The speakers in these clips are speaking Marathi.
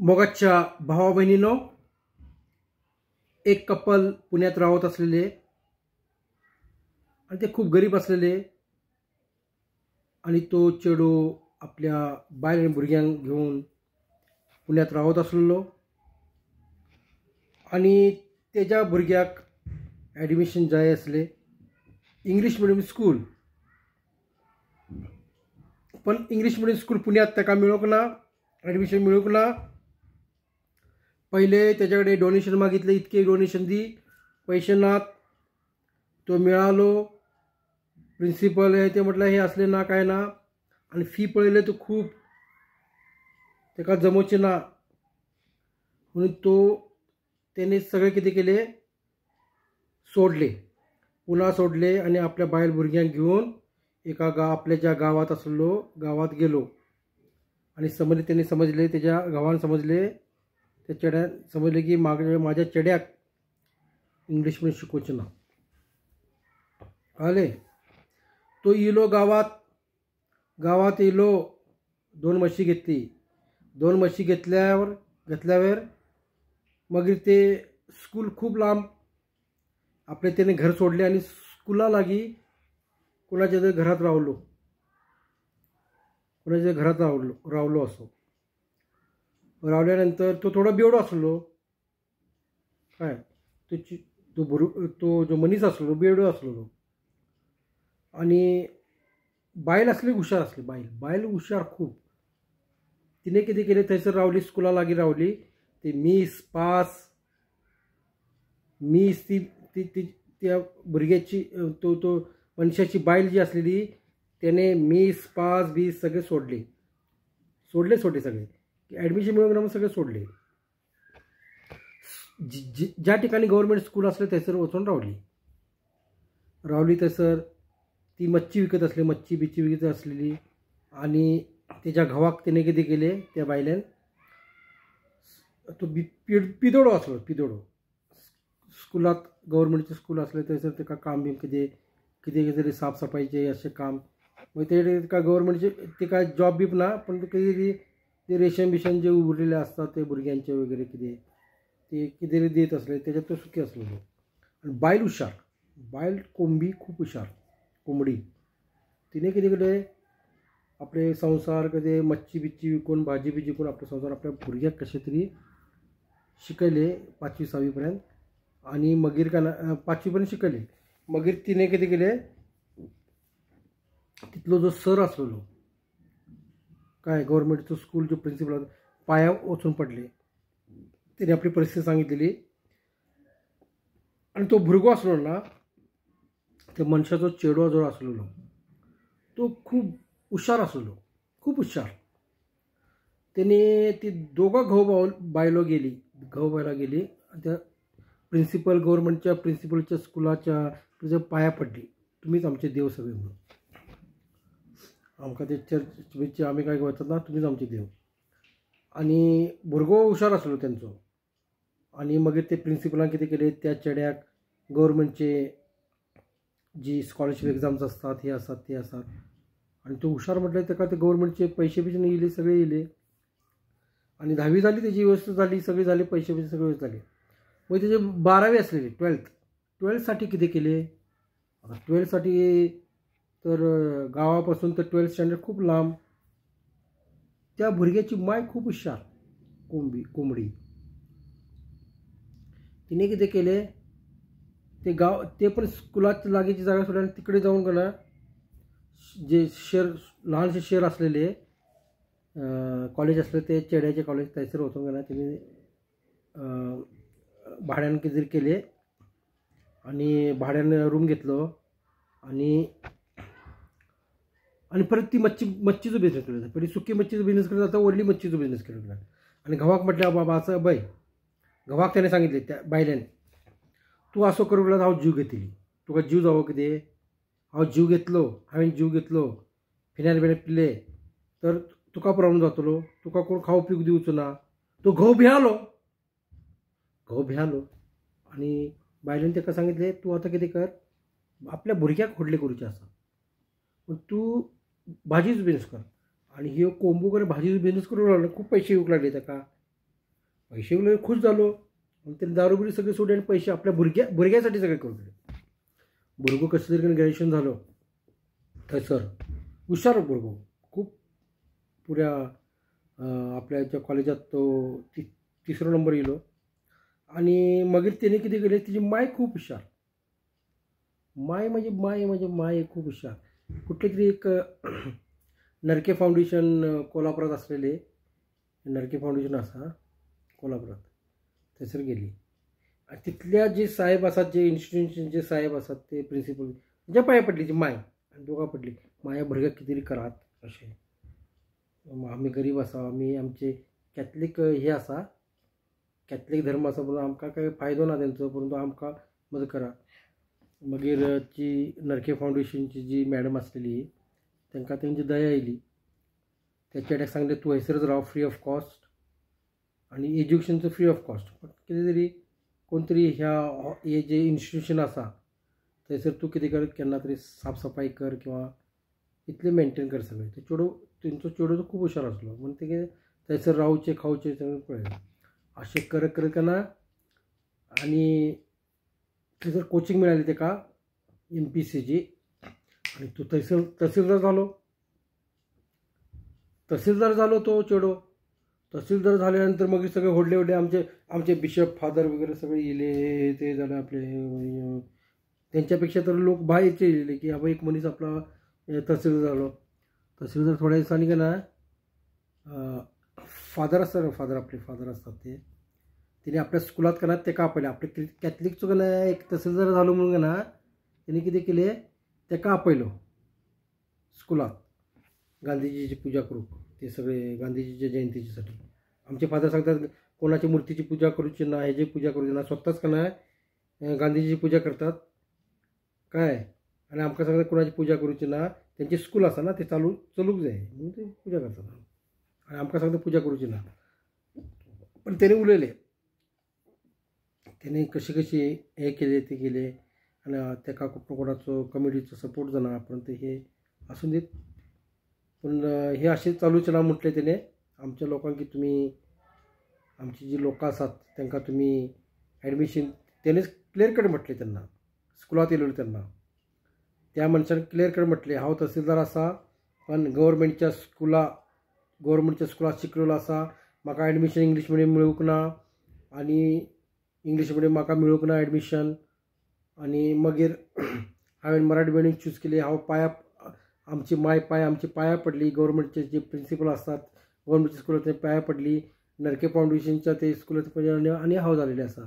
मोगाच्या भावा बहिणीनो, एक कपल पुण्यात राहत असलेले आणि ते खूप गरीब असलेले आणि तो चेडू आपल्या बायल आणि भुरग्यांक घेऊन पुण्यात राहत असलेलो आणि तेज्या भुरग्याक ॲडमिशन जाय असले इंग्लिश मिडियम स्कूल. पण इंग्लिश मिडियम स्कूल पुण्यात ताका मेळूंक ना, ॲडमिशन मेळूंक ना. पहिले त्याच्याकडे डोनेशन मागितले, इतके डोनेशन दी, पैसे नात. तो मिळालो, प्रिन्सिपल आहे ते म्हटलं हे असले ना काय ना, आणि फी पळयले तर खूप तेका जमोचे ना. म्हणून त्याने सगळे किती केले, सोडले, पुन्हा सोडले आणि आपल्या बायल भुरग्यांक घेऊन एका आपल्या ज्या गावात असलो गावात गेलो आणि त्यांनी समजले, त्याच्या गावान समजले, त्या चेड्यान समजले की माझ्या चेड्याक इंग्लिश मध्ये शिकोवचे ना. आले तो येलो गावात येलो, 2 म्हशी घेतली. 2 म्हशी घेतल्यावर मग ते स्कूल खूप लांब, आपले त्याने घर सोडले आणि स्कूला लागी कोणाच्या तरी घरात रावलो असो. रावल्यानंतर तो थोडा बेवडो असलो, काय तो जो मनीस असलो बेवडो असलो. आणि बायल असली हुशार असली, बायल हुशार खूप. तिने किती केले, थंयसर रावली, स्कूला लागी रावली. ते मिस त्या भुरग्याची तो मनशाची बायल जी असलेली त्याने मिस पास सगळे सोडले सगळे. ॲडमिशन मिळून ना सगळे सोडले. ज्या ठिकाणी गव्हर्नमेंट स्कूल असले थंयसर वचून रावली. थंयसर ती मच्छी विकत असलेली आणि त्याच्या घोवाक त्याने किती केले, त्या बायल्यान तो पिदोडो असलो. स्कूलात गव्हर्नमेंटचे स्कूल असले थंयसर तेका काम बी किती तरी साफसफाईचे असे काम. मग ते का गव्हर्नमेंटचे ते काय जॉब बी ना, पण ते रेशन जे उरलेले असतात ते भुरग्यांचे वगैरे किती देत असले, त्याच्यात तो सुखी असलो. आणि बायल हुशार, कोंबडी खूप हुशार कोंबडी. तिने किती केले, आपले संसार कधी मच्छी विकून भाजी विकून आपले संसार आपल्या भुरग्याक कसे तरी शिकयले 5वी 6वी पर्यंत. आणि मगीर 5वी पर्यंत शिकयले. मगीर तिने किती केले, तिथलो जो सर असलेलो काय गव्हर्नमेंटचं स्कूल जो प्रिन्सिपल पाया वचून पडले. त्याने आपली परिस्थिती सांगितलेली आणि तो भुरगो असलो ना, त्या मनशाचो चेडो जो असलेलो तो खूप हुशार असलेलो, खूप हुशार. त्याने ती दोघं घाऊ बायला गेली त्या गव्हर्नमेंटच्या प्रिन्सिपलच्या स्कूलाच्या तुझ्या पाया पडली, तुम्हीच आमचे देव सगळे म्हणून. आमका ते चर्च आम्ही काय म्हणतात ना, तुम्हीच आमचे देव. आणि भुरगो हुशार असलो त्यांचो. आणि मग ते प्रिन्सिपलान किती केले, त्या चेड्याक गव्हर्नमेंटचे जी स्कॉलरशिप एक्झाम्स असतात हे असतात ते असतात. आणि तो हुशार म्हटलं तेका ते गव्हर्नमेंटचे पैसे येले, सगळे येले. आणि 10वी झाली, त्याची व्यवस्था झाली, सगळी झाली, पैसे सगळे व्यवस्था झाले. मग त्याचे 12वी असलेले 12th किती केले. 12th तर गावापासून तर 12th स्टँडर्ड खूप लांब. त्या भुरग्याची माय खूप हुशार कोंबडी. तिने किती केले, ते पण स्कूलाच्या लागीची जागा सोडली आणि तिकडे जाऊन गेला. जे लहानसे शहर असलेले कॉलेज असले ते चेड्याचे कॉलेज थंयसर वचून गेला. तिने भाड्यानं किती केले आणि भाड्यानं रूम घेतलो. आणि परत ती मच्छीचा बिझनेस केला. पहिले सुकी मच्छीचा बिझनेस करत होता, वरली मच्छीचा बिझनेस केला. आणि घवाक म्हटलं, बाबा असं घवाक त्याने सांगितले त्या बायल्याने, तू असं करू लागला हांव जीव घेतली. तुका जीव जावो कितें, हांवें जीव घेतलो, फिनायल पिले तर तुका प्रॉब्लेम जातलो, तुका कोण खाऊ पिवूक दिवचो ना. तो घोव भियालो. आणि बायल्याने ताका सांगितले, तू आता कितें कर, आपल्या भुरग्याक व्हडले करूचे आसा, पण तू भाजीचो बिझनेस कर. आणि ह्यो कोंबूक भाजीचो बिझनेस करूंक लागलो, खूप पैसे येवंक लागले ताका. पैसे वगैरे खुश झालो. मग ते दारूबिरी सगळे सोडले आणि पैसे आपल्या भुरग्यासाठी सगळे करू दिले. भुरगं कसं तरी ग्रॅज्युएशन झालं थंयसर, हुशार भुरगो खूप. पुऱ्या आपल्या कॉलेजात तो तिसरो नंबर येयलो. आणि मागीर तेणे कितें केलें, तिची माय खूप हुशार. माय म्हणजे माय खूप हुशार. कुठले तरी एक नरके फाउंडेशन कोल्हापुरात असलेले, नरके फाउंडेशन आसा कोल्हापुरात, थंयसर गेली. आणि तिथल्या जे साहेब असतात, जे इन्स्टिट्यूशनचे साहेब असतात, ते प्रिन्सिपल जे पांया पडली ती माय, आनी दोगां पडली. माया भुरग्याक कितें तरी करात अशें. आमी गरीब आसा, आमी आमचे कॅथलीक हे आसा, कॅथलीक धर्म आसा, म्हणून आमकां काही फायदो ना तेंचो, परंतु आमकां मदत करा. मागीर जी नरके फाउंडेशनची जी मॅडम आसलेली, तांकां तेंची दया येयली. त्या चेड्याक सांगलें तूं हयसरच राव फ्री ऑफ कॉस्ट, आनी एज्युकेशनचं फ्री ऑफ कॉस्ट. कितें तरी कोण तरी हे जे इन्स्टिट्यूशन आसा थंयसर तूं कितें कर, केन्ना तरी साफसफाई कर किंवा इतलें मेंटेन कर सगळें. तो चेडूं, तेंचो चेडूं खूब हुशार आसलो, म्हणून तेगे थंयसर रावचें खावचें सगळें पळयलें. अशें करत करत केन्ना आनी थंयसर कोचिंग मेळ्ळी ताका MPCची. आनी तो थंयसर तहसीलदार जालो तो चेडो. तहसीलदार झाल्यानंतर मागीर सगळे व्हडले व्हडले आमचे बिशप फादर वगैरे सगळे येयले. ते जाले आपले, त्यांच्यापेक्षा तर लोक बाहेरचे येयले की बाबा एक मनीस आपला तहसीलदार जालो. तहसीलदार थोड्या दिसांनी केन्ना फादर आसता न्हू, फादर असतात ते, तेणी आपल्या स्कुलात केन्ना ताका आपयलें. आपले कॅथलीकचो केन्ना एक तहसीलदार जालो म्हणून केन्ना तेणी कितें केलें, ताका आपयलो स्कुलात गांधीजीची पुजा करूंक. ते सगळे गांधीजीच्या जयंतीसाठी. आमचे फादर सांगतात कोणाची मुर्तीची पूजा करूची ना, हेजी पूजा करूची ना, स्वताच केन्ना गांधीजीची पूजा करतात काय. आनी आमकां सांगतात कोणाची पूजा करूची ना, तेंचे स्कूल आसा ना, ते चलूंक जाय म्हणून ते पूजा करतात. आनी आमकां सांगता पूजा करूची ना. पण तेणी उलयलें, तेणी कशी हे केले ते केले. आनी ताका कोणाचो कमिटीचो सपोर्ट जाना, परंतु हे आसूं दीत. पूण हे अशें चालूच ना म्हटलें तेणें आमच्या लोकांक की तुमी आमची जी लोकां आसात तांकां तुमी एडमिशन, तेणेंच क्लियर कट म्हटलें तेन्ना स्कुलात येयलो तेन्ना. त्या मनशान क्लियर कट म्हटलें हांव तहसीलदार आसा, पण गव्हर्मेंटच्या स्कुलात शिकलेलो आसा, म्हाका एडमिशन इंग्लीश मिडियम मेळूंक ना, आनी इंग्लीश मिडियम म्हाका मेळूंक ना एडमिशन. आनी मागीर हांवें मराठी मिडियम चूज केली. हांव आमची माय आमची पांया पडली. गव्हर्मेंटचे जे प्रिन्सिपल असतात गव्हर्मेंटच्या स्कुलात ते पांया पडली. नरके फाउंडेशनच्या ते स्कुलात आनी हांव जालेलें आसा.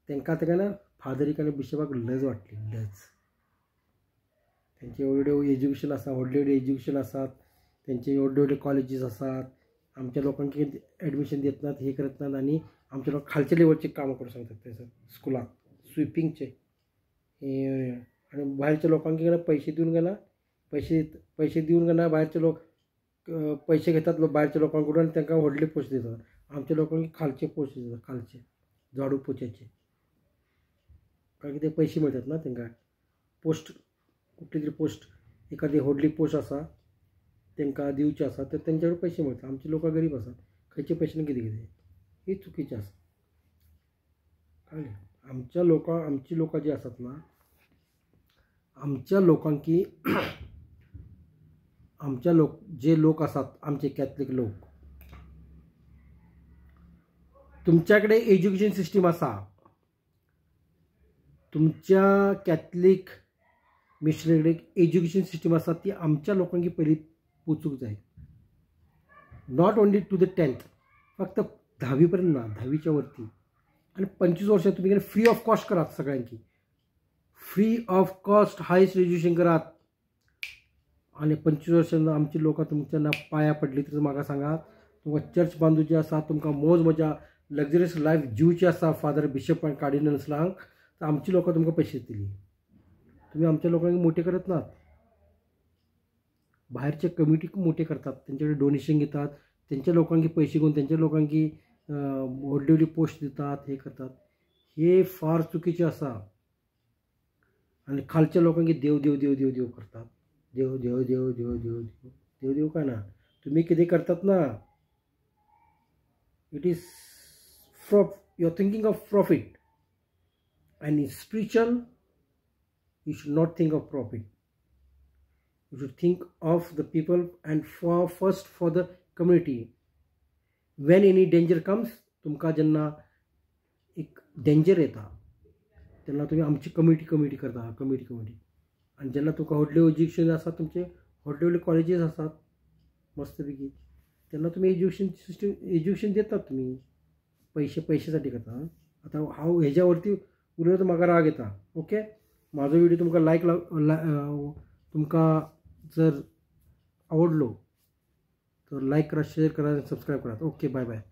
तांकां ताका ना फादरीक आनी बिशपाक लज वाटली, लज. तेंचे व्हडले व्हडले एज्युकेशन आसा, व्हडले एज्युकेशन आसात, तेंचे व्हडले व्हडले कॉलेजीस आसात. आमच्या लोकांक एडमिशन दित नात, हे करत नात. आनी आमचे लोक खालच्या लेवलचे कामां करूंक सांगतात थंयसर स्कुलाक, स्विपींगचे. आनी भायरच्या लोकांक पयशे दिवन गेला, पैसे दिवन केन्ना भायरचे लोक पैसे घेतात भायरच्या लोकां कडून आनी तांकां व्हडले पोस्ट दितात. आमच्या लोकांक खालचे पोस्ट दितात, खालचे झाडू पोछ्याचे. कारण कितें पैसे मेळटात ना तांकां. पोस्ट कुठली तरी पोस्ट, एखादी व्हडली पोस्ट आसा तांकां दिवची आसा तर तेंचे कडेन पैसे मेळटा. आमचे लोकां गरीब आसात, खंयचे पयशे कितें हे चुकीचें आसा. कळ्ळें. आमची लोकां जी आसात ना, आमच्या लोकांक जे लोक आसात आमचे कॅथलीक लोक, तुमच्याकडे एज्युकेशन सिस्टीम आसा, तुमच्या कॅथलीक मिशनरी एज्युकेशन सिस्टीम आसा ती आमच्या लोकांक पयलीं पोचूंक जाय. Not only two the 10th, फक्त 10वी पर्यंत ना, 10वीच्या वरती. आनी 25 वर्सां तुमी फ्री ऑफ कॉस्ट करात सगळ्यांकी. Free of cost highest education करात. आनी 25 वर्सां आमची लोकां तुमच्या पांया पडली तर म्हाका सांगा, तुमकां चर्च बांदूची आसा, तुमकां मौज मजा लग्जरियस लायफ जिवची आसा फादर बिशप आनी कार्डिनल्सांक, तर आमची लोकां तुमकां पयशे दितली. तुमी आमच्या लोकांक मोठे करत नात. भायरचे कमिटीक मोठे करतात, तेंचे कडेन डोनेशन घेतात, तेंच्या लोकांक पयशे घेवन तेंच्या लोकांक व्हडली व्हडली पोस्ट दितात, हे करतात. हे फार चुकीचें आसा. आनी खालच्या लोकांक देव देव देव देव देव करतात. देव देव देव देव देव देव देव काय ना, तुम्ही कितें करतात ना, it is you're thinking of profit, and in spiritual you should not think of profit. You should think of the people and first for the community. When any danger comes, तुमका ज्यांना एक डेंजर येता त्यांना तुम्ही आमची कमिटी करता, कमिटी आणि ज्यांना तुमका व्हडले एज्युकेशन असतात, तुमचे व्हडले कॉलेजेस असतात मस्तपैकी, त्यांना तुम्ही एज्युकेशन देतात, तुम्ही पैशासाठी करता. आता हांव ह्याच्यावरती उलट तर म्हाका राग येता. ओके, माझो व्हिडिओ तुमका तुमका जर आवडलो तर लाईक करा, शेअर करा, सबस्क्राईब करा. Okay, bye bye.